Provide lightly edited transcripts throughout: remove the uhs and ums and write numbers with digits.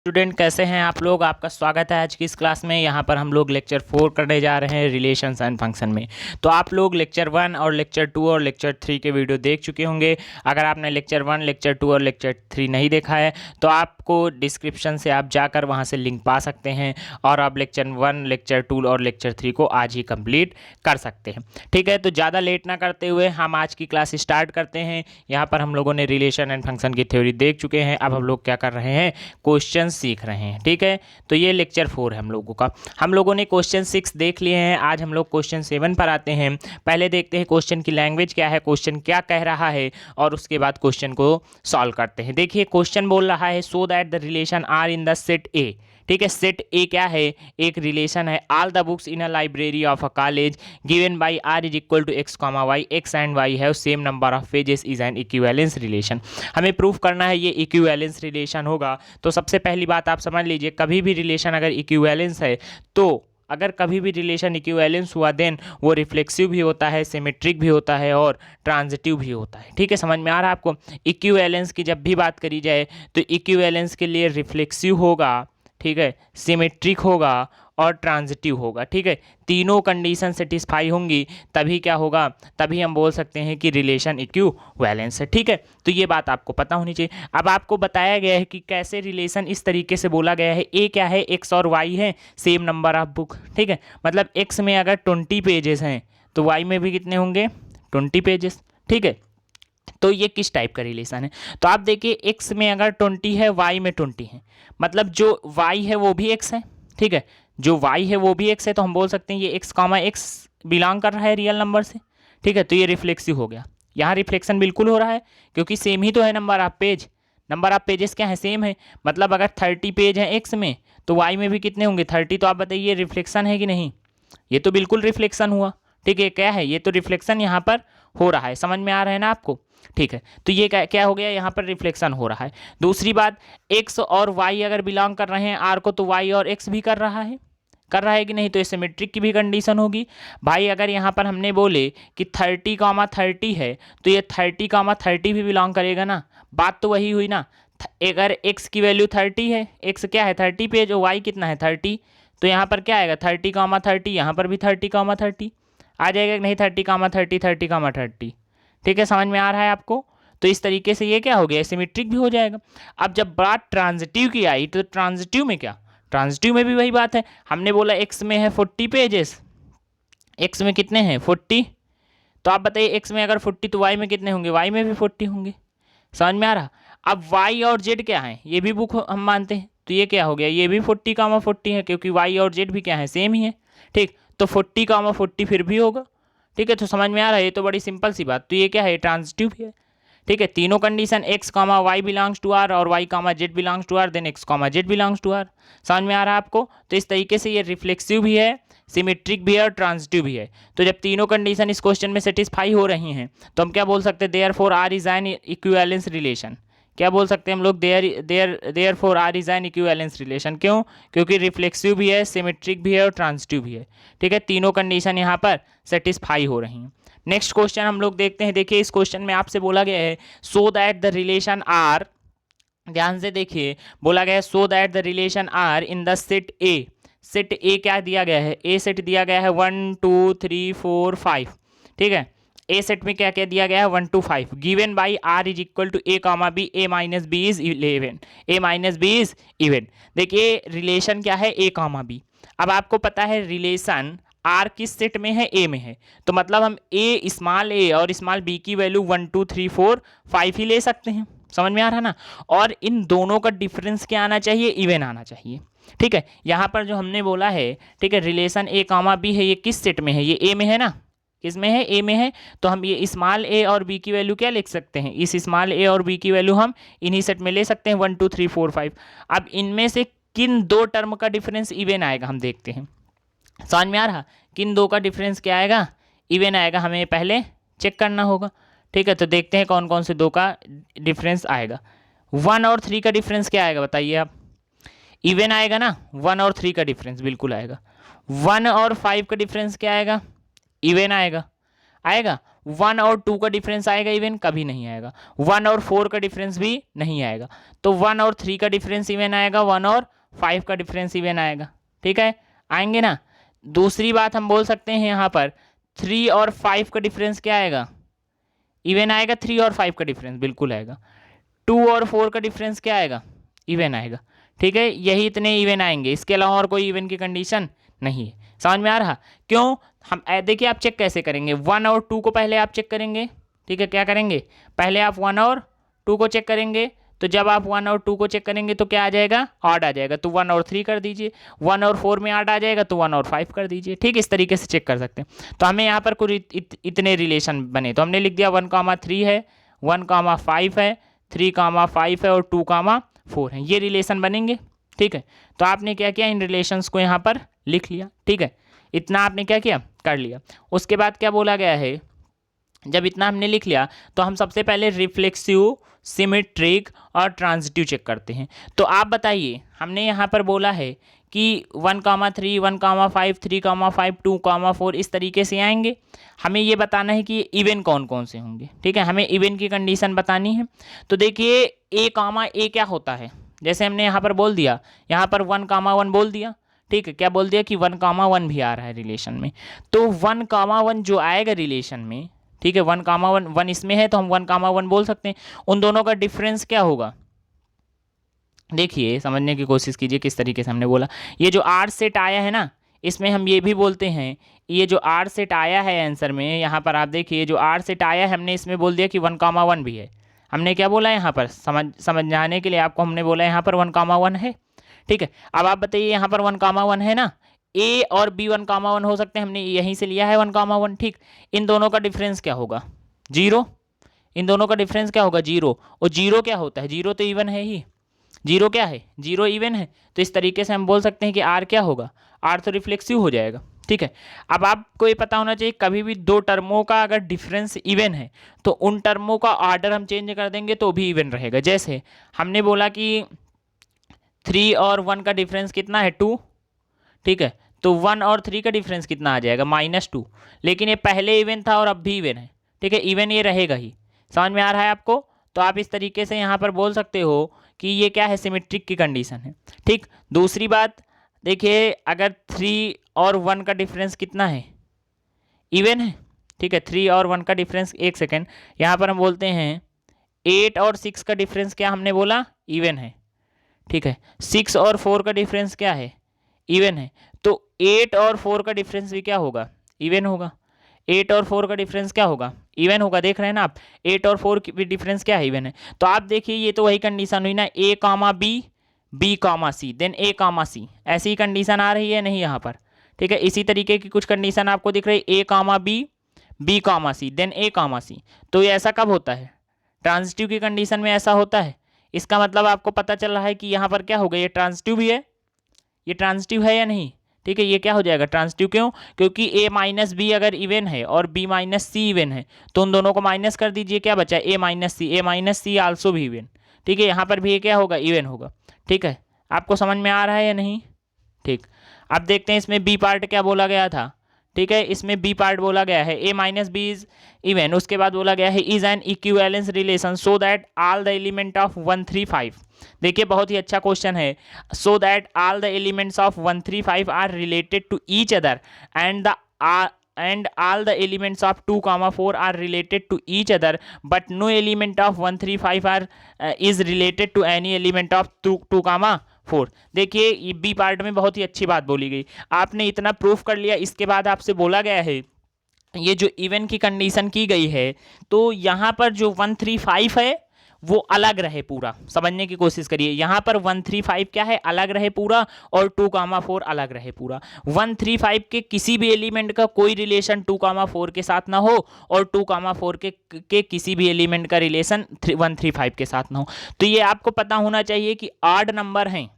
Student कैसे हैं आप लोग। आपका स्वागत है आज की इस क्लास में। यहाँ पर हम लोग लेक्चर 4 करने जा रहे हैं रिलेशंस एंड फंक्शन में। तो आप लोग लेक्चर 1 और लेक्चर 2 और लेक्चर 3 के वीडियो देख चुके होंगे। अगर आपने लेक्चर 1 लेक्चर 2 और लेक्चर 3 नहीं देखा है तो आपको डिस्क्रिप्शन से आप जाकर वहाँ से लिंक पा सकते हैं और आप लेक्चर 1 लेक्चर 2 और लेक्चर 3 को आज ही कंप्लीट कर सकते हैं। ठीक है, तो ज़्यादा लेट ना करते हुए हम आज की क्लास स्टार्ट करते हैं। यहाँ पर हम लोगों ने रिलेशन एंड फंक्शन की थ्योरी देख चुके हैं। अब हम लोग क्या कर रहे हैं, क्वेश्चन सीख रहे हैं। ठीक है, तो ये लेक्चर 4 है हम लोगों का। हम लोगों ने क्वेश्चन 6 देख लिए हैं। आज हम लोग क्वेश्चन 7 पर आते हैं। पहले देखते हैं क्वेश्चन की लैंग्वेज क्या है, क्वेश्चन क्या कह रहा है, और उसके बाद क्वेश्चन को सॉल्व करते हैं। देखिए क्वेश्चन बोल रहा है so that the relation R in the set A. ठीक है, सेट ए क्या है, एक रिलेशन है। All the books in a library of a college given by R is equal to X comma Y, X and Y have same number of pages is an equivalence relation. हमें proof करना है ये equivalence relation होगा। तो सबसे पहली बात आप समझ लीजिए, कभी भी रिलेशन अगर इक्विवेलेंस है तो अगर कभी भी रिलेशन इक्विवेलेंस हुआ देन वो रिफ्लेक्सिव भी होता है, सिमेट्रिक भी होता है और ट्रांजिटिव भी होता है। ठीक है, समझ में आ रहा है आपको। इक्विवेलेंस की जब भी बात करी जाए तो इक्विवेलेंस के लिए रिफ्लेक्सिव होगा, ठीक है, सिमेट्रिक होगा और ट्रांजिटिव होगा। ठीक है, तीनों कंडीशन सेटिस्फाई होंगी तभी क्या होगा, तभी हम बोल सकते हैं कि रिलेशन इक्विवेलेंस है। ठीक है, तो ये बात आपको पता होनी चाहिए। अब आपको बताया गया है कि कैसे रिलेशन इस तरीके से बोला गया है। ए क्या है, एक्स और वाई है, सेम नंबर ऑफ बुक। ठीक है, मतलब एक्स में अगर 20 पेजेस हैं तो वाई में भी कितने होंगे, 20 पेजेस। ठीक है, तो ये किस टाइप का रिलेशन है, तो आप देखिए एक्स में अगर 20 है, वाई में 20 है, मतलब जो वाई है वो भी एक्स है। ठीक है, जो वाई है वो भी एक्स है, तो हम बोल सकते हैं ये एक्स कॉमा एक्स बिलोंग कर रहा है रियल नंबर से। ठीक है, तो ये रिफ्लेक्सिव हो गया। यहाँ रिफ्लेक्शन बिल्कुल हो रहा है क्योंकि सेम ही तो है number of page. Number of pages क्या है, सेम है। मतलब अगर 30 पेज है एक्स में तो वाई में भी कितने होंगे, 30। तो आप बताइए रिफ्लेक्शन है कि नहीं, ये तो बिल्कुल रिफ्लेक्शन हुआ। ठीक है, क्या है, ये तो रिफ्लेक्शन यहाँ पर हो रहा है। समझ में आ रहा है ना आपको। ठीक है, तो ये क्या हो गया, यहाँ पर रिफ्लेक्शन हो रहा है। दूसरी बात, एक्स और वाई अगर बिलोंग कर रहे हैं आर को तो वाई और एक्स भी कर रहा है कि नहीं, तो ये सिमेट्रिक की भी कंडीशन होगी। भाई अगर यहाँ पर हमने बोले कि 30, 30 है तो ये 30, 30 भी बिलोंग करेगा ना, बात तो वही हुई ना। अगर x की वैल्यू 30 है, x क्या है 30 पेज, और y कितना है 30, तो यहाँ पर क्या आएगा 30, 30, यहाँ पर भी 30, 30 आ जाएगा कि नहीं, 30, 30, 30, 30। ठीक है, समझ में आ रहा है आपको। तो इस तरीके से ये क्या हो गया, सिमेट्रिक भी हो जाएगा। अब जब बात ट्रांजिटिव की आई तो ट्रांजिटिव में क्या, ट्रांजिटिव में भी वही बात है। हमने बोला एक्स में है 40 पेजेस, एक्स में कितने हैं 40, तो आप बताइए एक्स में अगर 40 तो वाई में कितने होंगे, वाई में भी 40 होंगे। समझ में आ रहा। अब वाई और जेड क्या है, ये भी बुक हम मानते हैं, तो ये क्या हो गया, ये भी 40, 40 है क्योंकि वाई और जेड भी क्या है, सेम ही है। ठीक, तो 40, 40 फिर भी होगा। ठीक है, तो समझ में आ रहा है, ये तो बड़ी सिंपल सी बात। तो ये क्या है, ट्रांजिटिव भी है। ठीक है, तीनों condition x comma y belongs to R और y comma z belongs to R, then x comma z belongs to R. समझ में आ रहा है आपको। तो इस तरीके से ये रिफ्लेक्सिव भी है, सिमेट्रिक भी है और ट्रांजिटिव भी है। तो जब तीनों कंडीशन इस क्वेश्चन में सेटिस्फाई हो रही हैं तो हम क्या बोल सकते हैं, therefore R is an equivalence relation. क्या बोल सकते हैं हम लोग, therefore R is an equivalence relation. क्यों, क्योंकि रिफ्लेक्सिव भी है, सिमेट्रिक भी है और ट्रांजिटिव भी है। ठीक है, तीनों कंडीशन यहाँ पर सेटिस्फाई हो रही हैं। नेक्स्ट क्वेश्चन हम लोग देखते हैं। देखिए इस क्वेश्चन में आपसे बोला गया है so that the relation R, ध्यान से देखिए, बोला गया है so that the relation R in the set A. Set A क्या दिया गया है, ए सेट दिया गया है 1 2 3 4 5। ठीक है, ए सेट में क्या क्या दिया गया है 1 2 5, given by R is equal to A comma B, A minus B is eleven, A minus B is even. देखिए रिलेशन क्या है, ए कामा बी। अब आपको पता है रिलेशन आर किस सेट में है, ए में है, तो मतलब हम ए स्मॉल ए और स्मॉल बी की वैल्यू 1 2 3 4 5 ही ले सकते हैं। समझ में आ रहा ना। और इन दोनों का डिफरेंस क्या आना चाहिए, इवन आना चाहिए। ठीक है, यहाँ पर जो हमने बोला है, ठीक है, रिलेशन ए कामा बी है, ये किस सेट में है, ये ए में है ना, किसमें है, ए में है। तो हम ये स्मॉल ए और बी की वैल्यू क्या लिख सकते हैं, इस स्मॉल ए और बी की वैल्यू हम इन्हीं सेट में ले सकते हैं 1 2 3 4 5। अब इनमें से किन दो टर्म का डिफरेंस इवन आएगा हम देखते हैं। समझ में आ रहा, किन दो का डिफरेंस क्या आएगा, इवन आएगा, हमें पहले चेक करना होगा। ठीक है, तो देखते हैं कौन कौन से दो का डिफरेंस आएगा। 1 और 3 का डिफरेंस क्या आएगा बताइए आप, इवन आएगा ना, 1 और 3 का डिफरेंस बिल्कुल आएगा। 1 और 5 का डिफरेंस क्या आएगा, इवन आएगा। आएगा? 1 और 2 का डिफरेंस आएगा इवन? कभी नहीं आएगा। 1 और 4 का डिफरेंस भी नहीं आएगा। तो 1 और 3 का डिफरेंस इवन आएगा, 1 और 5 का डिफरेंस इवन आएगा। ठीक है, आएंगे ना। दूसरी बात हम बोल सकते हैं यहाँ पर 3 और 5 का डिफरेंस क्या आएगा? इवन आएगा। 3 और 5 का डिफरेंस बिल्कुल आएगा। 2 और 4 का डिफरेंस क्या आएगा? इवन आएगा। ठीक है, यही इतने इवन आएंगे, इसके अलावा और कोई इवन की कंडीशन नहीं है। समझ में आ रहा? क्यों? हम देखिए आप चेक कैसे करेंगे, 1 और 2 को पहले आप चेक करेंगे। ठीक है, क्या करेंगे? पहले आप 1 और 2 को चेक करेंगे। तो जब आप 1 और 2 को चेक करेंगे तो क्या आ जाएगा? ऑड आ जाएगा। तो 1 और 3 कर दीजिए। 1 और 4 में ऑड आ जाएगा तो 1 और 5 कर दीजिए। ठीक, इस तरीके से चेक कर सकते हैं। तो हमें यहाँ पर कुछ इतने रिलेशन बने, तो हमने लिख दिया 1,3 है, 1,5 है, 3,5 है और 2,4 है, ये रिलेशन बनेंगे। ठीक है, तो आपने क्या किया, इन रिलेशंस को यहाँ पर लिख लिया। ठीक है, इतना आपने क्या किया, कर लिया। उसके बाद क्या बोला गया है, जब इतना हमने लिख लिया तो हम सबसे पहले रिफ्लेक्सिव, सिमेट्रिक और ट्रांजिटिव चेक करते हैं। तो आप बताइए, हमने यहाँ पर बोला है कि 1,3, 1,5, 3,5, 2,4 इस तरीके से आएंगे। हमें ये बताना है कि इवन कौन कौन से होंगे। ठीक है, हमें इवन की कंडीशन बतानी है। तो देखिए ए क्या होता है, जैसे हमने यहाँ पर बोल दिया, यहाँ पर 1,1 बोल दिया। ठीक है, क्या बोल दिया कि 1,1 भी आ रहा है रिलेशन में। तो 1,1 जो आएगा रिलेशन में, ठीक है, 1,1 इसमें है तो हम 1,1 बोल सकते हैं। उन दोनों का डिफरेंस क्या होगा, देखिए समझने की कोशिश कीजिए किस तरीके से हमने बोला। ये जो आर सेट आया है ना, इसमें हम ये भी बोलते हैं, ये जो आर सेट आया है आंसर में, यहाँ पर आप देखिए जो आर सेट आया है, हमने इसमें बोल दिया कि 1,1 भी है। हमने क्या बोला यहाँ पर, समझाने के लिए आपको हमने बोला यहाँ पर 1,1 है। ठीक है, अब आप बताइए यहाँ पर 1,1 है ना, ए और बी 1,1 हो सकते हैं, हमने यहीं से लिया है 1,1। ठीक, इन दोनों का डिफरेंस क्या होगा? 0। इन दोनों का डिफरेंस क्या होगा? 0। और 0 क्या होता है? 0 तो इवन है ही। 0 क्या है? 0 इवन है। तो इस तरीके से हम बोल सकते हैं कि आर क्या होगा? आर तो रिफ्लेक्सिव हो जाएगा। ठीक है, अब आपको ये पता होना चाहिए, कभी भी दो टर्मों का अगर डिफरेंस इवन है तो उन टर्मों का ऑर्डर हम चेंज कर देंगे तो भी इवन रहेगा। जैसे हमने बोला कि 3 और 1 का डिफरेंस कितना है? 2। ठीक है, तो 1 और 3 का डिफरेंस कितना आ जाएगा? -2। लेकिन ये पहले इवन था और अब भी इवन है। ठीक है, इवन ये रहेगा ही। समझ में आ रहा है आपको? तो आप इस तरीके से यहाँ पर बोल सकते हो कि ये क्या है, सिमेट्रिक की कंडीशन है। ठीक, दूसरी बात देखिए, अगर 3 और 1 का डिफरेंस कितना है? इवन है। ठीक है, 3 और 1 का डिफरेंस, एक सेकेंड, यहाँ पर हम बोलते हैं 8 और 6 का डिफरेंस क्या हमने बोला? इवन है। ठीक है, 6 और 4 का डिफरेंस क्या है? इवन है। तो 8 और 4 का डिफरेंस भी क्या होगा? इवन होगा। 8 और 4 का डिफरेंस क्या होगा? इवन होगा। देख रहे हैं ना आप, 8 और 4 की डिफरेंस क्या है? इवन है। तो आप देखिए ये तो वही कंडीशन हुई ना, ए कामा बी, बी कामा सी, देन ए कामा सी, ऐसी ही कंडीशन आ रही है नहीं यहाँ पर? ठीक है, इसी तरीके की कुछ कंडीशन आपको दिख रही है, ए कामा बी, बी कामा सी, देन ए कामा सी। तो ये ऐसा कब होता है? ट्रांजिटिव की कंडीशन में ऐसा होता है। इसका मतलब आपको पता चल रहा है कि यहाँ पर क्या होगा, ये ट्रांजिटिव भी है, ये ट्रांजिटिव है या नहीं? ठीक है, ये क्या हो जाएगा? ट्रांजिटिव। क्यों? क्योंकि a माइनस बी अगर इवन है और b माइनस सी इवन है तो उन दोनों को माइनस कर दीजिए, क्या बचा? a माइनस सी आल्सो भी इवन। ठीक है, यहाँ पर भी ये क्या होगा? इवन होगा। ठीक है, आपको समझ में आ रहा है या नहीं? ठीक, अब देखते हैं इसमें बी पार्ट क्या बोला गया था। ठीक है, इसमें बी पार्ट बोला गया है a minus B is even, उसके बाद बोला गया है is an equivalence relation so that all the element of 135। देखिए बहुत ही अच्छा क्वेश्चन है। So that all the elements of 135 are related to each other and all the elements of 2,4 are related to each other but no element of 135 are is related to any element of 2,4। देखिए ये B part में बहुत ही अच्छी बात बोली गई। आपने इतना प्रूफ कर लिया, इसके बाद आपसे बोला गया है ये जो इवन की कंडीशन की गई है, तो यहाँ पर जो 135 है वो अलग रहे पूरा। समझने की कोशिश करिए, यहाँ पर 135 क्या है? अलग रहे पूरा, और 2,4 अलग रहे पूरा। 135 के किसी भी एलिमेंट का कोई रिलेशन 2,4 के साथ ना हो और 2,4 के किसी भी एलिमेंट का रिलेशन 135 के साथ ना हो। तो ये आपको पता होना चाहिए कि ऑड नंबर हैं,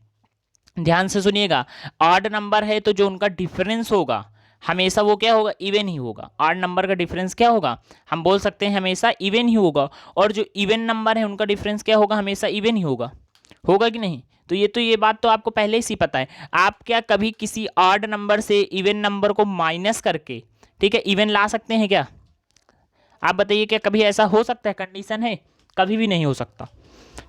ध्यान से सुनिएगा, ऑड नंबर है तो जो उनका डिफरेंस होगा हमेशा वो क्या होगा? इवन ही होगा। ऑड नंबर का डिफरेंस क्या होगा? हम बोल सकते हैं हमेशा इवन ही होगा। और जो इवन नंबर है उनका डिफरेंस क्या होगा? हमेशा इवन ही होगा। होगा कि नहीं? तो ये बात तो आपको पहले से ही पता है। आप क्या कभी किसी ऑड नंबर से इवन नंबर को माइनस करके, ठीक है, इवन ला सकते हैं क्या? आप बताइए क्या कभी ऐसा हो सकता है? कंडीशन है? कभी भी नहीं हो सकता।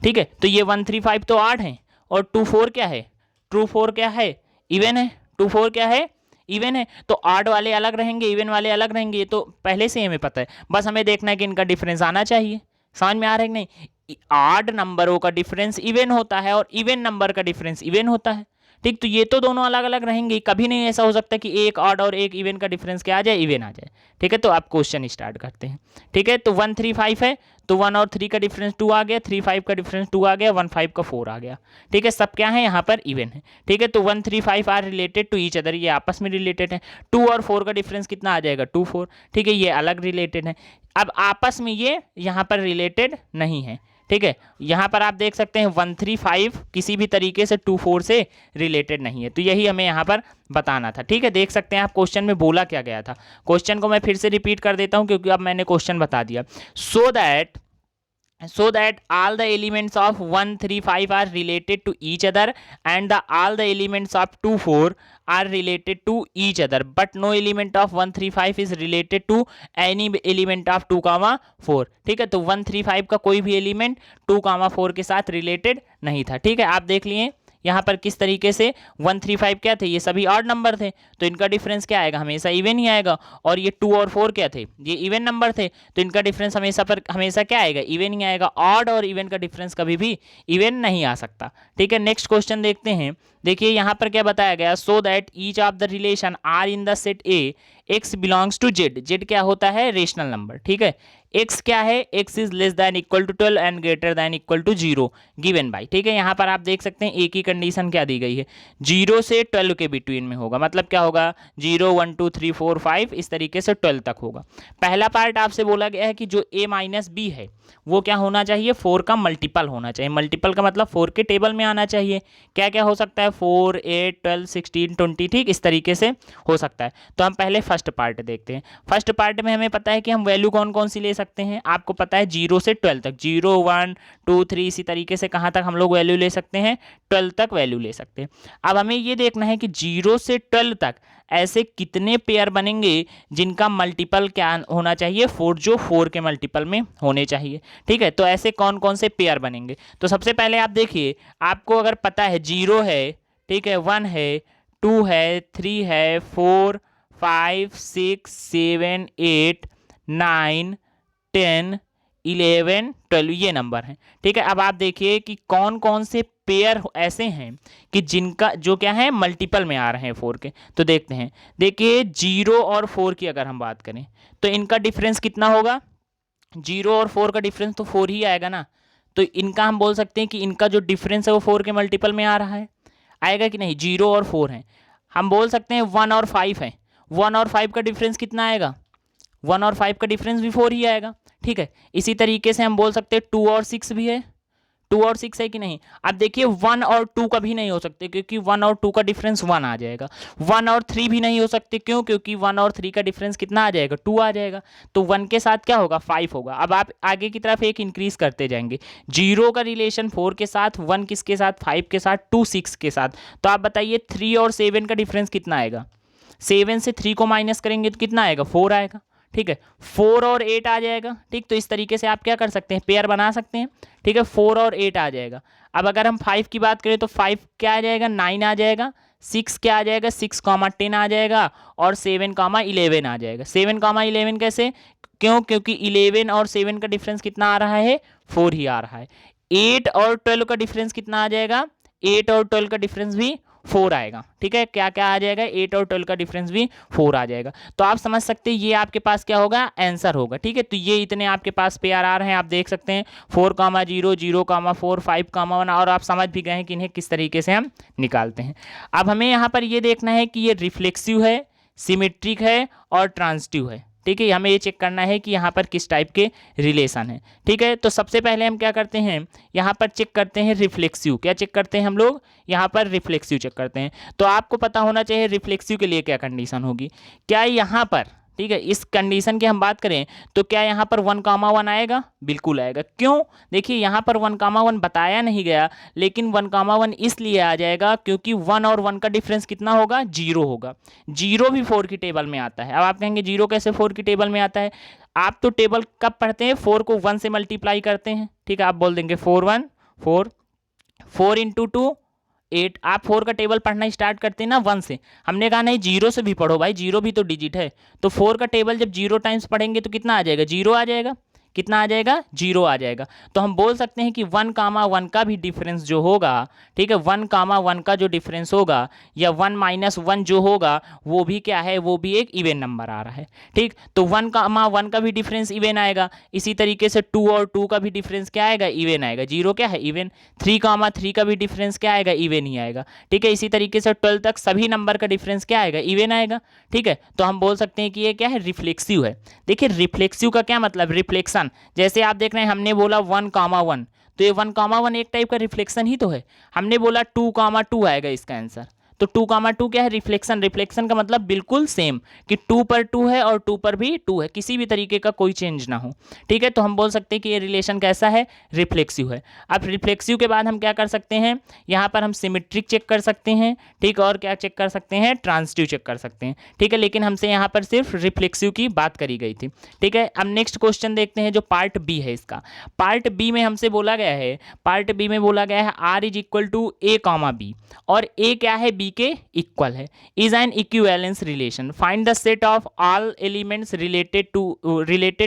ठीक है, तो ये 1 3 5 तो ऑड है, और 2 4 क्या है? ट्रू 4 क्या है? इवन है। 2 4 क्या है? इवन है। तो ऑड वाले अलग रहेंगे, इवन वाले अलग रहेंगे, ये तो पहले से हमें पता है। बस हमें देखना है कि इनका डिफरेंस आना चाहिए। समझ में आ रहा है कि नहीं? ऑड नंबरों का डिफरेंस इवन होता है और इवन नंबर का डिफरेंस इवन होता है। ठीक, तो ये तो दोनों अलग अलग रहेंगे, कभी नहीं ऐसा हो सकता कि एक ऑड और एक इवन का डिफरेंस क्या आ जाए? इवन आ जाए। ठीक है, तो आप क्वेश्चन स्टार्ट करते हैं। ठीक है, तो 1 3 5 है, तो 1 और 3 का डिफरेंस 2 आ गया, 3 5 का डिफरेंस 2 आ गया, 1 5 का 4 आ गया। ठीक है, सब क्या है यहाँ पर? इवन है। ठीक है, तो 1 3 5 are related to each other, ये आपस में रिलेटेड है। 2 और 4 का डिफरेंस कितना आ जाएगा? 2 4। ठीक है, ये अलग रिलेटेड है। अब आपस में ये यहाँ पर रिलेटेड नहीं है। ठीक है, यहाँ पर आप देख सकते हैं 1 3 5 किसी भी तरीके से 2 4 से रिलेटेड नहीं है, तो यही हमें यहाँ पर बताना था। ठीक है, देख सकते हैं आप क्वेश्चन में बोला क्या गया था। क्वेश्चन को मैं फिर से रिपीट कर देता हूँ क्योंकि अब मैंने क्वेश्चन बता दिया। so that all the elements of 1 3 5 are related to each other and all the elements of 2 4 are related to each other, but no element of 1 3 5 is related to any element of 2 4। ठीक है, तो 1 3 5 का कोई भी element 2 4 के साथ related नहीं था। ठीक है, आप देख लिए यहाँ पर किस तरीके से 1 3 5 क्या थे? ये सभी ऑड नंबर थे, तो इनका डिफरेंस क्या आएगा? हमेशा इवन ही आएगा। और ये 2 और 4 क्या थे? ये इवन नंबर थे, तो इनका डिफरेंस हमेशा क्या आएगा? इवन ही आएगा। ऑड और इवन का डिफरेंस कभी भी इवन नहीं आ सकता। ठीक है, नेक्स्ट क्वेश्चन देखते हैं। देखिए यहाँ पर क्या बताया गया, so that each of the relation R in the set A X belongs to Z. Z क्या होता है? Rational number. ठीक है, एक्स क्या है? X is less than equal to 12 and greater than equal to 0 given by. ठीक है, यहाँ पर आप देख सकते हैं एक ही कंडीशन क्या दी गई है, 0 से 12 के बिटवीन में होगा। मतलब क्या होगा? 0 1 2 3 4 5 इस तरीके से 12 तक होगा। पहला पार्ट आपसे बोला गया है कि जो a माइनस बी है वो क्या होना चाहिए? 4 का मल्टीपल होना चाहिए। मल्टीपल का मतलब 4 के टेबल में आना चाहिए। क्या क्या हो सकता है? 4 8 12 16 20। ठीक, इस तरीके से हो सकता है। तो हम पहले फर्स्ट पार्ट देखते हैं। फर्स्ट पार्ट में हमें पता है कि हम वैल्यू कौन कौन सी ले सकते हैं। आपको पता है 0 से 12 तक, 0 1 2 3 इसी तरीके से कहाँ तक हम लोग वैल्यू ले सकते हैं? 12 तक वैल्यू ले सकते हैं। अब हमें ये देखना है कि 0 से 12 तक ऐसे कितने पेयर बनेंगे जिनका मल्टीपल क्या होना चाहिए? 4, जो 4 के मल्टीपल में होने चाहिए। ठीक है, तो ऐसे कौन कौन से पेयर बनेंगे? तो सबसे पहले आप देखिए, आपको अगर पता है 0 है, ठीक है, 1 है, 2 है, 3 है, 4 5 6 7 8 9 10 11 12 ये नंबर हैं। ठीक है, अब आप देखिए कि कौन कौन से पेयर ऐसे हैं कि जिनका जो क्या है मल्टीपल में आ रहे हैं 4 के। तो देखते हैं। देखिए 0 और 4 की अगर हम बात करें तो इनका डिफरेंस कितना होगा? 0 और 4 का डिफरेंस तो 4 ही आएगा ना। तो इनका हम बोल सकते हैं कि इनका जो डिफरेंस है वो 4 के मल्टीपल में आ रहा है। आएगा कि नहीं? 0 और 4 हैं। हम बोल सकते हैं 1 और 5 हैं। 1 और 5 का डिफरेंस कितना आएगा? 1 और 5 का डिफरेंस भी 4 ही आएगा। ठीक है, इसी तरीके से हम बोल सकते हैं 2 और 6 भी है। 2 और 6 है कि नहीं? अब देखिए 1 और 2 कभी नहीं हो सकते क्योंकि 1 और 2 का डिफरेंस 1 आ जाएगा। 1 और 3 भी नहीं हो सकते, क्यों? क्योंकि 1 और 3 का डिफरेंस कितना आ जाएगा? 2 आ जाएगा। तो 1 के साथ क्या होगा? 5 होगा। अब आप आगे की तरफ एक इंक्रीज करते जाएंगे। 0 का रिलेशन 4 के साथ, 1 किसके साथ? 5 के साथ, 2 6 के साथ। तो आप बताइए 3 और 7 का डिफरेंस कितना आएगा? 7 से 3 को माइनस करेंगे तो कितना आएगा? 4 आएगा। ठीक है, 4 और 8 आ जाएगा। ठीक, तो इस तरीके से आप क्या कर सकते हैं? पेयर बना सकते हैं। ठीक है, 4 और 8 आ जाएगा। अब अगर हम 5 की बात करें तो 5 क्या आ जाएगा? 9 आ जाएगा। 6 क्या आ जाएगा? 6 10 आ जाएगा। और 7 11 आ जाएगा। 7 11 कैसे? क्यों? क्योंकि 11 और 7 का डिफरेंस कितना आ रहा है? 4 ही आ रहा है। 8 और 12 का डिफरेंस कितना आ जाएगा? 8 और 12 का डिफरेंस भी 4 आएगा। ठीक है, क्या क्या आ जाएगा? 8 और 12 का डिफरेंस भी 4 आ जाएगा। तो आप समझ सकते हैं ये आपके पास क्या होगा? आंसर होगा। ठीक है, तो ये इतने आपके पास पेयर आ रहे हैं, आप देख सकते हैं 4 0 0 4 5 1, और आप समझ भी गए हैं कि इन्हें किस तरीके से हम निकालते हैं। अब हमें यहाँ पर ये देखना है कि ये रिफ्लेक्सिव है, सिमेट्रिक है और ट्रांजिटिव है। ठीक है, हमें ये चेक करना है कि यहाँ पर किस टाइप के रिलेशन है। ठीक है, तो सबसे पहले हम क्या करते हैं? यहाँ पर चेक करते हैं रिफ्लेक्सिव। क्या चेक करते हैं हम लोग? यहाँ पर रिफ्लेक्सिव चेक करते हैं। तो आपको पता होना चाहिए रिफ्लेक्सिव के लिए क्या कंडीशन होगी। क्या यहाँ पर ठीक है, इस कंडीशन की हम बात करें तो क्या यहाँ पर 1,1 आएगा? बिल्कुल आएगा। क्यों? देखिए यहाँ पर 1,1 बताया नहीं गया, लेकिन 1,1 इसलिए आ जाएगा क्योंकि 1 और 1 का डिफरेंस कितना होगा? 0 होगा। 0 भी 4 की टेबल में आता है। अब आप कहेंगे 0 कैसे 4 की टेबल में आता है? आप तो टेबल कब पढ़ते हैं? 4 को 1 से मल्टीप्लाई करते हैं। ठीक है, आप बोल देंगे 4 1 4, 4 इंटू 2 8। आप 4 का टेबल पढ़ना स्टार्ट करते हैं ना 1 से। हमने कहा नहीं 0 से भी पढ़ो भाई, 0 भी तो डिजिट है। तो 4 का टेबल जब 0 टाइम्स पढ़ेंगे तो कितना आ जाएगा? 0 आ जाएगा। कितना आ जाएगा? 0 आ जाएगा। तो हम बोल सकते हैं कि 1,1 का भी डिफरेंस जो होगा, ठीक है, 1,1 का जो डिफरेंस होगा या 1 - 1 जो होगा वो भी क्या है? वो भी एक इवन नंबर आ रहा है। ठीक, तो 1,1 का भी डिफरेंस इवन आएगा। इसी तरीके से 2 और 2 का भी डिफरेंस क्या आएगा? इवन आएगा। 0 क्या है? इवन। 3,3 का भी डिफरेंस क्या आएगा? इवन ही आएगा। ठीक है, इसी तरीके से 12 तक सभी नंबर का डिफरेंस क्या आएगा? इवन आएगा। ठीक है, तो हम बोल सकते हैं कि ये क्या है? रिफ्लेक्सिव है। देखिए रिफ्लेक्सिव का क्या मतलब? रिफ्लेक्शन। जैसे आप देख रहे हैं हमने बोला 1,1, तो ये 1,1 एक टाइप का रिफ्लेक्शन ही तो है। हमने बोला 2,2 आएगा इसका आंसर। तो 2,2 क्या है? रिफ्लेक्शन। रिफ्लेक्शन का मतलब बिल्कुल सेम कि 2 पर 2 है और 2 पर भी 2 है, किसी भी तरीके का कोई चेंज ना हो। ठीक है, तो हम बोल सकते हैं कि ये रिलेशन कैसा है? रिफ्लेक्सिव है। अब रिफ्लेक्सिव के बाद हम क्या कर सकते हैं? यहाँ पर हम सिमेट्रिक चेक कर सकते हैं। ठीक, और क्या चेक कर सकते हैं? ट्रांजिटिव चेक कर सकते हैं। ठीक है, लेकिन हमसे यहाँ पर सिर्फ रिफ्लेक्सिव की बात करी गई थी। ठीक है, अब नेक्स्ट क्वेश्चन देखते हैं जो पार्ट बी है इसका। पार्ट बी में हमसे बोला गया है, पार्ट बी में बोला गया है R is equal to A comma B, और A क्या है? B के इक्वल है। Is an equivalence relation, find the set of all elements related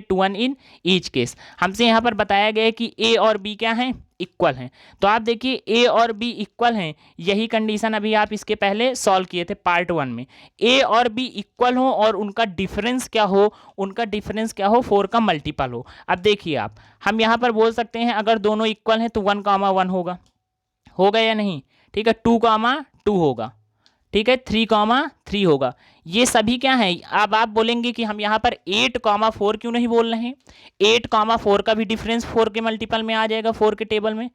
to one in each case. हमसे यहाँ पर बताया गया है कि A और B क्या हैं? इक्वल हैं। तो आप देखिए A और B इक्वल हैं, यही कंडीशन अभी आप इसके पहले सॉल्व किए थे पार्ट 1 में। A और B इक्वल हो और उनका डिफरेंस क्या हो? उनका डिफरेंस क्या हो? 4 का मल्टीपल हो। अब देखिए आप, हम यहाँ पर बोल सकते हैं अगर दोनों इक्वल हैं तो 1,1 होगा या नहीं? ठीक है, 2,2 होगा। ठीक है, 3,3 होगा। ये सभी क्या है? अब आप बोलेंगे कि हम यहाँ पर 8,4 क्यों नहीं बोल रहे हैं? 8,4 का भी डिफरेंस 4 के मल्टीपल में आ जाएगा 4 के टेबल में।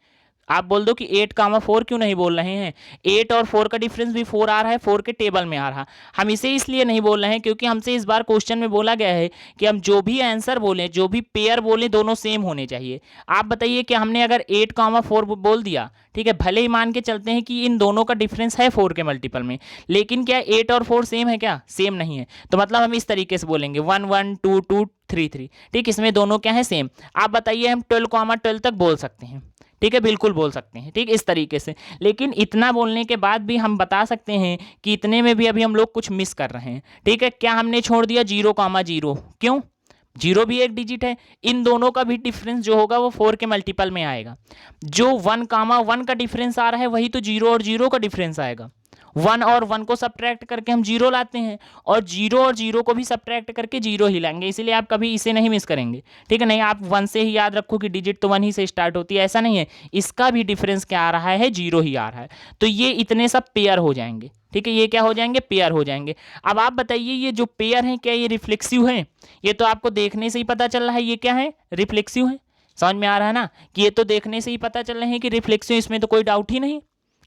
आप बोल दो कि 8,4 क्यों नहीं बोल रहे हैं? 8 और 4 का डिफरेंस भी 4 आ रहा है, 4 के टेबल में आ रहा। हम इसे इसलिए नहीं बोल रहे हैं क्योंकि हमसे इस बार क्वेश्चन में बोला गया है कि हम जो भी आंसर बोलें, जो भी पेयर बोलें, दोनों सेम होने चाहिए। आप बताइए कि हमने अगर 8,4 बोल दिया, ठीक है, भले ही मान के चलते हैं कि इन दोनों का डिफरेंस है 4 के मल्टीपल में, लेकिन क्या 8 और 4 सेम है क्या? सेम नहीं है। तो मतलब हम इस तरीके से बोलेंगे 1 1 2 2 3 3। ठीक, इसमें दोनों क्या है? सेम। आप बताइए हम 12,12 तक बोल सकते हैं? ठीक है, बिल्कुल बोल सकते हैं। ठीक, इस तरीके से। लेकिन इतना बोलने के बाद भी हम बता सकते हैं कि इतने में भी अभी हम लोग कुछ मिस कर रहे हैं। ठीक है, क्या हमने छोड़ दिया 0,0? क्यों? 0 भी एक डिजिट है। इन दोनों का भी डिफरेंस जो होगा वो 4 के मल्टीपल में आएगा। जो 1,1 का डिफरेंस आ रहा है वही तो 0 और 0 का डिफरेंस आएगा। 1 और 1 को सब्ट्रैक्ट करके हम 0 लाते हैं, और 0 और 0 को भी सब्ट्रैक्ट करके 0 ही लाएंगे। इसीलिए आप कभी इसे नहीं मिस करेंगे। ठीक है, नहीं आप 1 से ही याद रखो कि डिजिट तो 1 ही से स्टार्ट होती है, ऐसा नहीं है। इसका भी डिफरेंस क्या आ रहा है? 0 ही आ रहा है। तो ये इतने सब पेयर हो जाएंगे। ठीक है, ये क्या हो जाएंगे? पेयर हो जाएंगे। अब आप बताइए ये जो पेयर हैं क्या ये रिफ्लेक्सिव हैं? ये तो आपको देखने से ही पता चल रहा है ये क्या है? रिफ्लेक्सिव है। समझ में आ रहा है ना कि ये तो देखने से ही पता चल रहे हैं कि रिफ्लेक्सिव, इसमें तो कोई डाउट ही नहीं।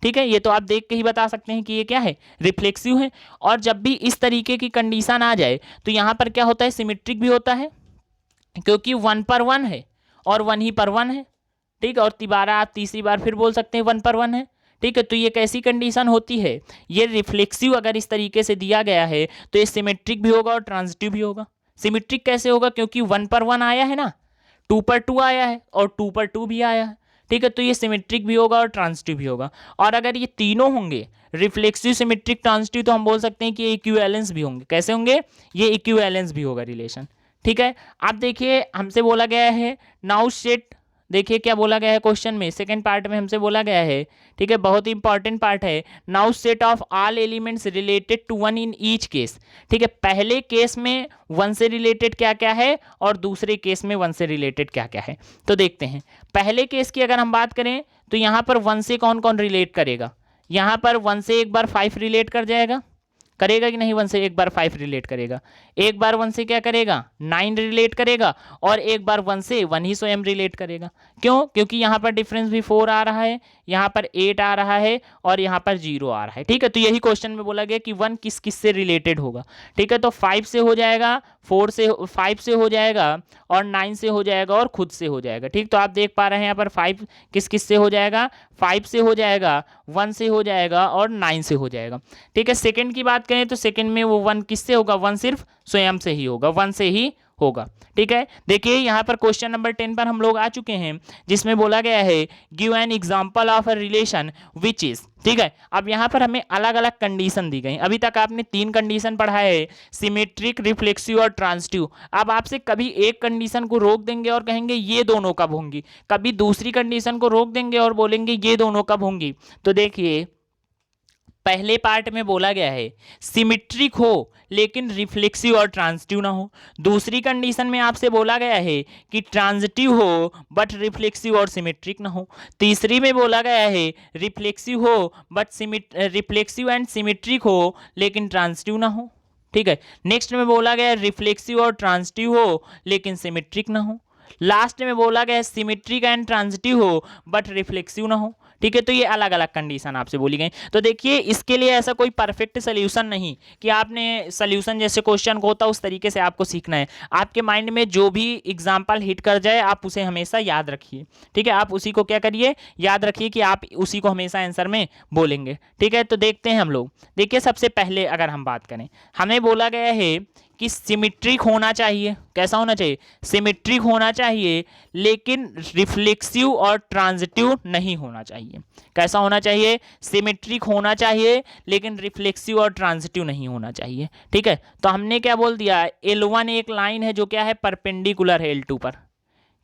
ठीक है, ये तो आप देख के ही बता सकते हैं कि ये क्या है? रिफ्लेक्सिव है। और जब भी इस तरीके की कंडीशन आ जाए तो यहाँ पर क्या होता है? सिमेट्रिक भी होता है, क्योंकि 1 पर 1 है और 1 ही पर 1 है। ठीक, और तिबारा आप तीसरी बार फिर बोल सकते हैं 1 पर 1 है। ठीक है, तो ये कैसी कंडीशन होती है? ये रिफ्लेक्सिव अगर इस तरीके से दिया गया है तो ये सिमेट्रिक भी होगा और ट्रांजिटिव भी होगा। सिमेट्रिक कैसे होगा? क्योंकि 1 पर 1 आया है ना, 2 पर 2 आया है और 2 पर 2 भी आया है। ठीक है, तो ये सिमेट्रिक भी होगा और ट्रांजिटिव भी होगा। और अगर ये तीनों होंगे, रिफ्लेक्सिव, सिमेट्रिक, ट्रांजिटिव, तो हम बोल सकते हैं कि ये इक्विवेलेंस भी होंगे। कैसे होंगे? ये इक्विवेलेंस भी होगा रिलेशन। ठीक है, आप देखिए हमसे बोला गया है नाउ सेट, देखिए क्या बोला गया है क्वेश्चन में, सेकंड पार्ट में हमसे बोला गया है। ठीक है, बहुत ही इंपॉर्टेंट पार्ट है। Now set of all elements related to 1 in each case. ठीक है, पहले केस में 1 से रिलेटेड क्या क्या है और दूसरे केस में 1 से रिलेटेड क्या क्या है, तो देखते हैं। पहले केस की अगर हम बात करें तो यहाँ पर 1 से कौन कौन रिलेट करेगा? यहाँ पर 1 से एक बार 5 रिलेट कर जाएगा। करेगा कि नहीं 1 से? एक बार 5 रिलेट करेगा, एक बार 1 से क्या करेगा 9 रिलेट करेगा, और एक बार 1 से 1 ही स्वयं रिलेट करेगा। क्यों? क्योंकि यहाँ पर डिफरेंस भी 4 आ रहा है, यहाँ पर 8 आ रहा है, और यहाँ पर 0 आ रहा है। ठीक है, तो यही क्वेश्चन में बोला गया कि 1 किस किस से रिलेटेड होगा। ठीक है, तो 5 से हो जाएगा, 5 से हो जाएगा, और 9 से हो जाएगा, और खुद से हो जाएगा। ठीक, तो आप देख पा रहे हैं यहाँ पर 5 किस किस से हो जाएगा, 5 से हो जाएगा, 1 से हो जाएगा, और 9 से हो जाएगा। ठीक है, सेकंड की बात करें तो सेकंड में वो 1 किससे होगा, 1 सिर्फ स्वयं से ही होगा, 1 से ही होगा। ठीक है, देखिए यहाँ पर क्वेश्चन नंबर 10 पर हम लोग आ चुके हैं, जिसमें बोला गया है give an example of a relation which is. ठीक है, अब यहाँ पर हमें अलग अलग कंडीशन दी गई। अभी तक आपने 3 कंडीशन पढ़ा है, सिमेट्रिक, रिफ्लेक्सिव और ट्रांजिटिव। अब आपसे कभी एक कंडीशन को रोक देंगे और कहेंगे ये दोनों कब होंगी, कभी दूसरी कंडीशन को रोक देंगे और बोलेंगे ये दोनों कब होंगी। तो देखिए पहले पार्ट में बोला गया है सिमेट्रिक हो लेकिन रिफ्लेक्सिव और ट्रांजिटिव ना हो। दूसरी कंडीशन में आपसे बोला गया है कि ट्रांजिटिव हो बट रिफ्लेक्सिव और सिमेट्रिक ना हो। तीसरी में बोला गया है रिफ्लेक्सिव हो बट रिफ्लेक्सिव एंड सिमेट्रिक हो लेकिन ट्रांजिटिव ना हो। ठीक है, नेक्स्ट में बोला गया है रिफ्लेक्सिव और ट्रांजिटिव हो लेकिन सिमेट्रिक ना हो। लास्ट में बोला गया है सिमेट्रिक एंड ट्रांजिटिव हो बट रिफ्लेक्सिव ना हो। ठीक है, तो ये अलग अलग कंडीशन आपसे बोली गई। तो देखिए इसके लिए ऐसा कोई परफेक्ट सोल्यूशन नहीं कि आपने सोल्यूशन जैसे क्वेश्चन को होता उस तरीके से आपको सीखना है। आपके माइंड में जो भी एग्जांपल हिट कर जाए आप उसे हमेशा याद रखिए। ठीक है, आप उसी को क्या करिए, याद रखिए कि आप उसी को हमेशा आंसर में बोलेंगे। ठीक है, तो देखते हैं हम लोग। देखिए सबसे पहले अगर हम बात करें, हमें बोला गया है कि सिमेट्रिक होना चाहिए। कैसा होना चाहिए? सिमेट्रिक होना चाहिए लेकिन रिफ्लेक्सिव और ट्रांजिटिव नहीं होना चाहिए। कैसा होना चाहिए? सिमेट्रिक होना चाहिए लेकिन रिफ्लेक्सिव और ट्रांजिटिव नहीं होना चाहिए। ठीक है, तो हमने क्या बोल दिया, L1 एक लाइन है जो क्या है परपेंडिकुलर है L2 पर।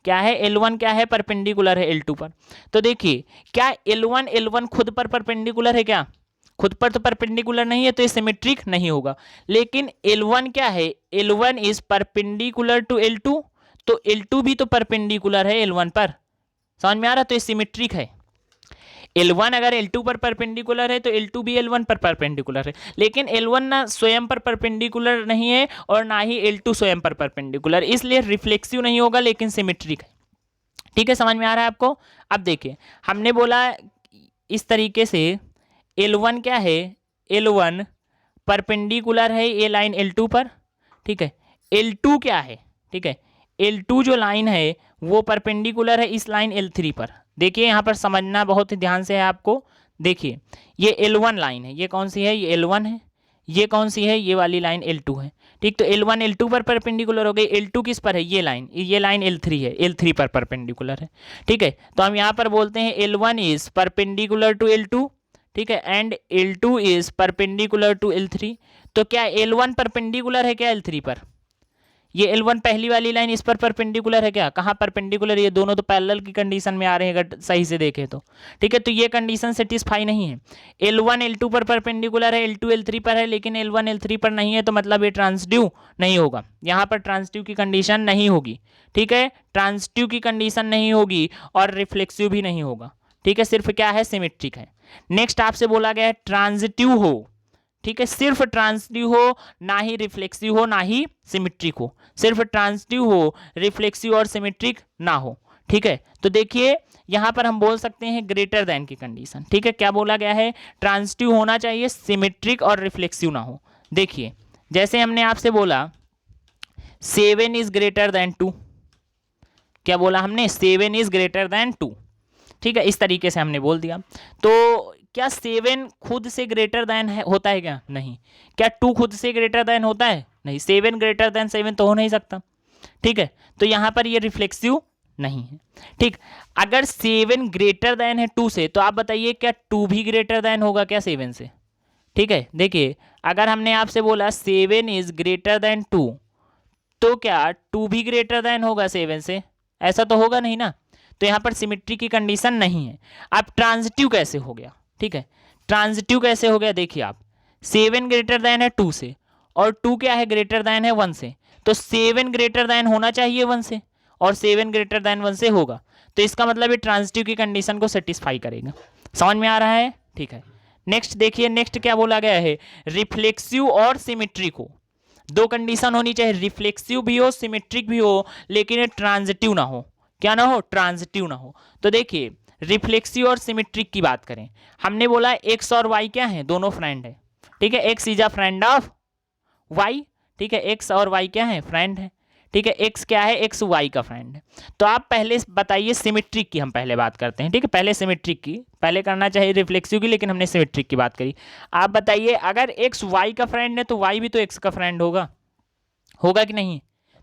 क्या है? L1 क्या है? परपेंडिकुलर है L2 पर। तो देखिए क्या L1 खुद पर परपेंडिकुलर है? क्या खुद पर तो परपेंडिकुलर नहीं है, तो ये सिमेट्रिक नहीं होगा। लेकिन L1 क्या है? L1 is perpendicular to L2, तो L2 भी तो परपेंडिकुलर है L1 पर। समझ में आ रहा? तो ये सिमेट्रिक है। L1 अगर L2 पर परपेंडिकुलर है तो L2 भी L1 पर परपेंडिकुलर है। लेकिन L1 ना स्वयं पर परपेंडिकुलर नहीं है और ना ही L2 स्वयं पर परपेंडिकुलर, इसलिए रिफ्लेक्सिव नहीं होगा लेकिन सिमेट्रिक है। ठीक है, समझ में आ रहा है आपको? अब देखिए हमने बोला इस तरीके से L1 क्या है? L1 परपेंडिकुलर है ये लाइन L2 पर। ठीक है, L2 क्या है? ठीक है, L2 जो लाइन है वो परपेंडिकुलर है इस लाइन L3 पर। देखिए यहाँ पर समझना बहुत ही ध्यान से है आपको। देखिए ये L1 लाइन है, ये कौन सी है? ये L1 है। ये कौन सी है? ये वाली लाइन L2 है। ठीक, तो L1 L2 पर परपेंडिकुलर हो गई। L2 किस पर है? ये लाइन L3 है, L3 पर परपेंडिकुलर है। ठीक है, तो हम यहाँ पर बोलते हैं L1 is perpendicular to L2। ठीक है, and L2 is perpendicular to L3। तो क्या L1 परपेंडिकुलर है क्या L3 पर? ये L1 पहली वाली लाइन इस पर परपेंडिकुलर है क्या? कहाँ परपेंडिकुलर? ये दोनों तो पैरेलल की कंडीशन में आ रहे हैं अगर सही से देखें तो। ठीक है, तो ये कंडीशन सेटिस्फाई नहीं है। L1 L2 पर परपेंडिकुलर है, L2 L3 पर है, लेकिन L1 L3 पर नहीं है, तो मतलब ये ट्रांजिटिव नहीं होगा। यहाँ पर ट्रांजिटिव की कंडीशन नहीं होगी। ठीक है, ट्रांजिटिव की कंडीशन नहीं होगी और रिफ्लेक्सिव भी नहीं होगा। ठीक है, सिर्फ क्या है? सिमेट्रिक है। नेक्स्ट आपसे बोला गया है ट्रांजिटिव हो। ठीक है, सिर्फ ट्रांजिटिव हो, ना ही रिफ्लेक्सिव हो ना ही सिमेट्रिक हो। सिर्फ ट्रांजिटिव हो, रिफ्लेक्सिव और सिमेट्रिक ना हो। ठीक है, तो देखिए यहां पर हम बोल सकते हैं ग्रेटर देन की कंडीशन। ठीक है, क्या बोला गया है? ट्रांजिटिव होना चाहिए, सिमेट्रिक और रिफ्लेक्सिव ना हो। देखिए जैसे हमने आपसे बोला 7 इज ग्रेटर देन 2। क्या बोला हमने? 7 इज ग्रेटर देन 2। ठीक है, इस तरीके से हमने बोल दिया। तो क्या 7 खुद से ग्रेटर देन होता है क्या? नहीं। क्या 2 खुद से ग्रेटर देन होता है? नहीं। 7 ग्रेटर देन 7 तो हो नहीं सकता। ठीक है, तो यहाँ पर ये रिफ्लेक्सिव नहीं है। ठीक, अगर 7 ग्रेटर देन है 2 से, तो आप बताइए क्या 2 भी ग्रेटर देन होगा क्या 7 से? ठीक है, देखिए अगर हमने आपसे बोला 7 इज ग्रेटर देन 2, तो क्या 2 भी ग्रेटर देन होगा 7 से? ऐसा तो होगा नहीं ना। तो यहाँ पर सिमेट्री की कंडीशन नहीं है। अब ट्रांजिटिव कैसे हो गया? ठीक है, ट्रांजिटिव कैसे हो गया? देखिए आप 7 ग्रेटर देन है 2 से और 2 क्या है? ग्रेटर देन है 1 से। तो 7 ग्रेटर देन होना चाहिए 1 से और 7 ग्रेटर देन 1 से होगा, तो इसका मतलब ये ट्रांजिटिव की कंडीशन को सेटिस्फाई करेगा। समझ में आ रहा है? ठीक है, नेक्स्ट देखिए, नेक्स्ट क्या बोला गया है, रिफ्लेक्सिव और सिमेट्रिक हो। दो कंडीशन होनी चाहिए, रिफ्लेक्सिव भी हो सिमेट्रिक भी हो, लेकिन ये ट्रांजिटिव ना हो। क्या ना हो, ट्रांजिटिव ना हो। तो देखिए रिफ्लेक्सिव और सिमेट्रिक की बात करें, हमने बोला एक्स और वाई क्या है, दोनों फ्रेंड है। ठीक है, X is a friend of Y. ठीक है, एक्स और वाई क्या है, फ्रेंड है। ठीक है, एक्स क्या है, एक्स वाई का फ्रेंड है। तो आप पहले बताइए सिमेट्रिक की, हम पहले बात करते हैं। ठीक है, पहले सिमेट्रिक की, पहले करना चाहिए रिफ्लेक्सिव की, लेकिन हमने सिमेट्रिक की बात करी। आप बताइए अगर एक्स वाई का फ्रेंड है तो वाई भी तो एक्स का फ्रेंड होगा, होगा कि नहीं?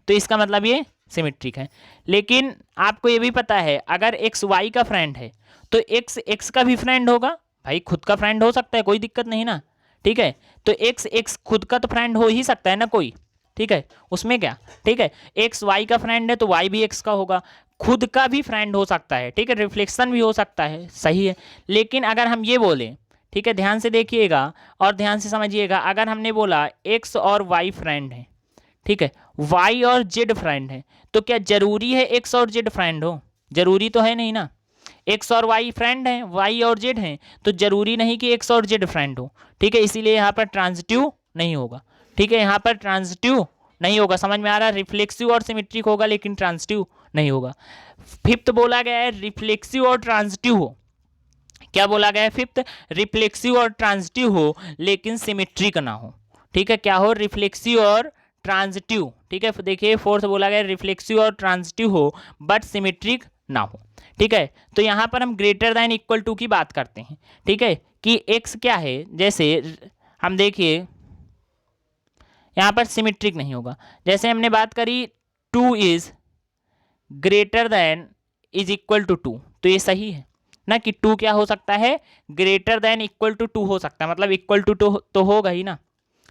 तो इसका मतलब ये सिमेट्रिक है। लेकिन आपको ये भी पता है अगर एक्स वाई का फ्रेंड है तो एक्स एक्स का भी फ्रेंड होगा। भाई खुद का फ्रेंड हो सकता है, कोई दिक्कत नहीं ना। ठीक है, तो एक्स एक्स खुद का तो फ्रेंड हो ही सकता है ना कोई। ठीक है, उसमें क्या। ठीक है, एक्स वाई का फ्रेंड है तो वाई भी एक्स का होगा, खुद का भी फ्रेंड हो सकता है। ठीक है, रिफ्लेक्शन भी हो सकता है, सही है। लेकिन अगर हम ये बोलें, ठीक है ध्यान से देखिएगा और ध्यान से समझिएगा, अगर हमने बोला एक्स और वाई फ्रेंड है, ठीक है, वाई और जेड फ्रेंड है, तो क्या जरूरी है एक्स और जेड फ्रेंड हो? जरूरी तो है नहीं ना। एक्स और वाई फ्रेंड है, वाई और जेड हैं, तो जरूरी नहीं कि एक्स और जेड फ्रेंड हो। ठीक है, इसीलिए यहाँ पर ट्रांजिटिव नहीं होगा। ठीक है, यहाँ पर ट्रांजिटिव नहीं होगा, समझ में आ रहा है? रिफ्लेक्सिव और सिमेट्रिक होगा लेकिन ट्रांजिटिव नहीं होगा। फिफ्थ बोला गया है रिफ्लेक्सिव और ट्रांजिटिव हो। क्या बोला गया है फिफ्थ, रिफ्लेक्सिव और ट्रांजिटिव हो लेकिन सिमेट्रिक ना हो। ठीक है, क्या हो, रिफ्लेक्सिव और ट्रांजिटिव। ठीक है, देखिए फोर्थ बोला गया रिफ्लेक्सिव और ट्रांजिटिव हो बट सिमेट्रिक ना हो। ठीक है, तो यहाँ पर हम ग्रेटर दैन इक्वल टू की बात करते हैं। ठीक है, कि एक्स क्या है, जैसे हम देखिए यहाँ पर सिमेट्रिक नहीं होगा। जैसे हमने बात करी two is greater than is equal to two, तो ये सही है ना कि टू क्या हो सकता है, greater than equal to two हो सकता है, मतलब इक्वल टू टू तो होगा ही ना।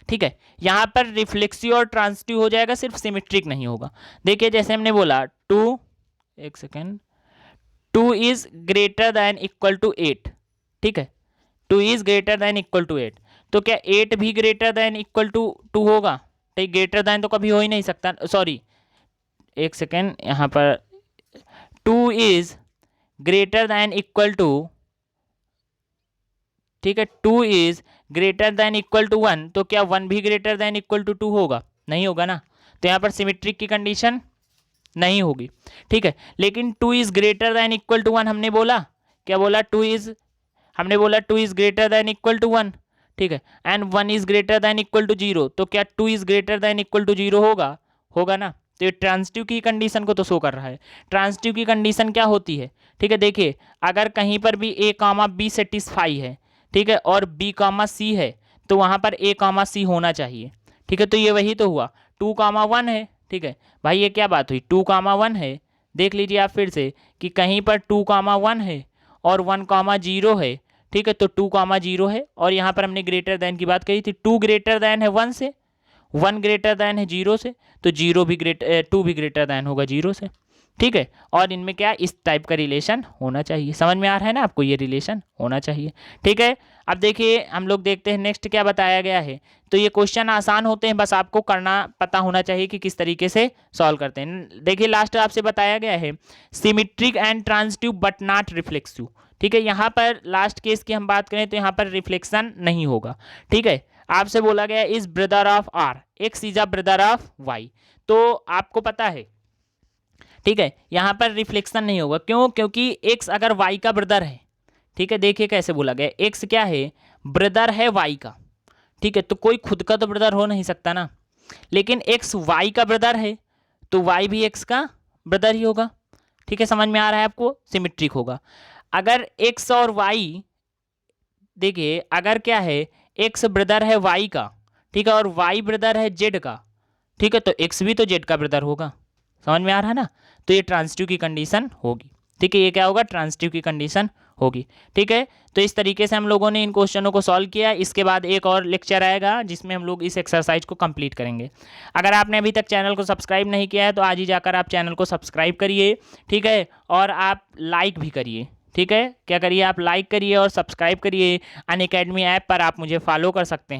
ठीक है, यहाँ पर रिफ्लेक्सिव और ट्रांजिटिव हो जाएगा, सिर्फ सिमेट्रिक नहीं होगा। देखिए जैसे हमने बोला टू, एक second, two is greater than equal to eight. ठीक है, two is greater than equal to eight, तो क्या एट भी greater than equal to two होगा? ठीक, ग्रेटर दैन तो कभी हो ही नहीं सकता, सॉरी एक सेकेंड, यहाँ पर two is greater than equal to, ठीक है, two is greater than equal to one, तो क्या वन भी greater than equal to two होगा? नहीं होगा ना। तो यहाँ पर सिमेट्रिक की कंडीशन नहीं होगी। ठीक है, लेकिन two is greater than equal to one हमने बोला, क्या बोला, टू इज, हमने बोला two is greater than equal to one. ठीक है, and one is greater than equal to zero, तो क्या two is greater than equal to zero होगा? होगा ना। तो ये ट्रांजिटिव की कंडीशन को तो शो कर रहा है। ट्रांजिटिव की कंडीशन क्या होती है? ठीक है, देखिए अगर कहीं पर भी ए कामा बी सेटिस्फाई है, ठीक है, और बी कामा सी है, तो वहाँ पर ए कामा सी होना चाहिए। ठीक है, तो ये वही तो हुआ, टू कामा वन है। ठीक है भाई, ये क्या बात हुई, टू कामा वन है। देख लीजिए आप फिर से कि कहीं पर टू कामा वन है और वन कामा जीरो है। ठीक है, तो टू कामा जीरो है, और यहाँ पर हमने ग्रेटर दैन की बात कही थी, टू ग्रेटर दैन है वन से, वन ग्रेटर दैन है जीरो से, तो जीरो भी ग्रेटर, टू भी ग्रेटर दैन होगा जीरो से। ठीक है, और इनमें क्या इस टाइप का रिलेशन होना चाहिए। समझ में आ रहा है ना आपको, ये रिलेशन होना चाहिए। ठीक है, अब देखिए हम लोग देखते हैं नेक्स्ट क्या बताया गया है। तो ये क्वेश्चन आसान होते हैं, बस आपको करना पता होना चाहिए कि किस तरीके से सॉल्व करते हैं। देखिए लास्ट आपसे बताया गया है symmetric and transitive but not reflexive. ठीक है, यहाँ पर लास्ट केस की हम बात करें तो यहाँ पर रिफ्लेक्शन नहीं होगा। ठीक है, आपसे बोला गया is brother of R, X is a brother of Y, तो आपको पता है। ठीक है, यहाँ पर रिफ्लेक्शन नहीं होगा, क्यों? क्योंकि एक्स अगर वाई का ब्रदर है, ठीक है, देखिए कैसे बोला गया, एक्स क्या है, ब्रदर है वाई का। ठीक है, तो कोई खुद का तो ब्रदर हो नहीं सकता ना, लेकिन एक्स वाई का ब्रदर है तो वाई भी एक्स का ब्रदर ही होगा। ठीक है, समझ में आ रहा है आपको, सिमेट्रिक होगा। अगर एक्स और वाई, देखिए अगर क्या है, एक्स ब्रदर है वाई का, ठीक है, और वाई ब्रदर है जेड का, ठीक है, तो एक्स भी तो जेड का ब्रदर होगा। समझ में आ रहा है ना, तो ये ट्रांजिटिव की कंडीशन होगी। ठीक है, ये क्या होगा, ट्रांजिटिव की कंडीशन होगी। ठीक है, तो इस तरीके से हम लोगों ने इन क्वेश्चनों को सॉल्व किया। इसके बाद एक और लेक्चर आएगा जिसमें हम लोग इस एक्सरसाइज को कंप्लीट करेंगे। अगर आपने अभी तक चैनल को सब्सक्राइब नहीं किया है तो आज ही जाकर आप चैनल को सब्सक्राइब करिए। ठीक है, और आप लाइक भी करिए। ठीक है, क्या करिए, आप लाइक करिए और सब्सक्राइब करिए। अनअकैडमी ऐप पर आप मुझे फॉलो कर सकते हैं।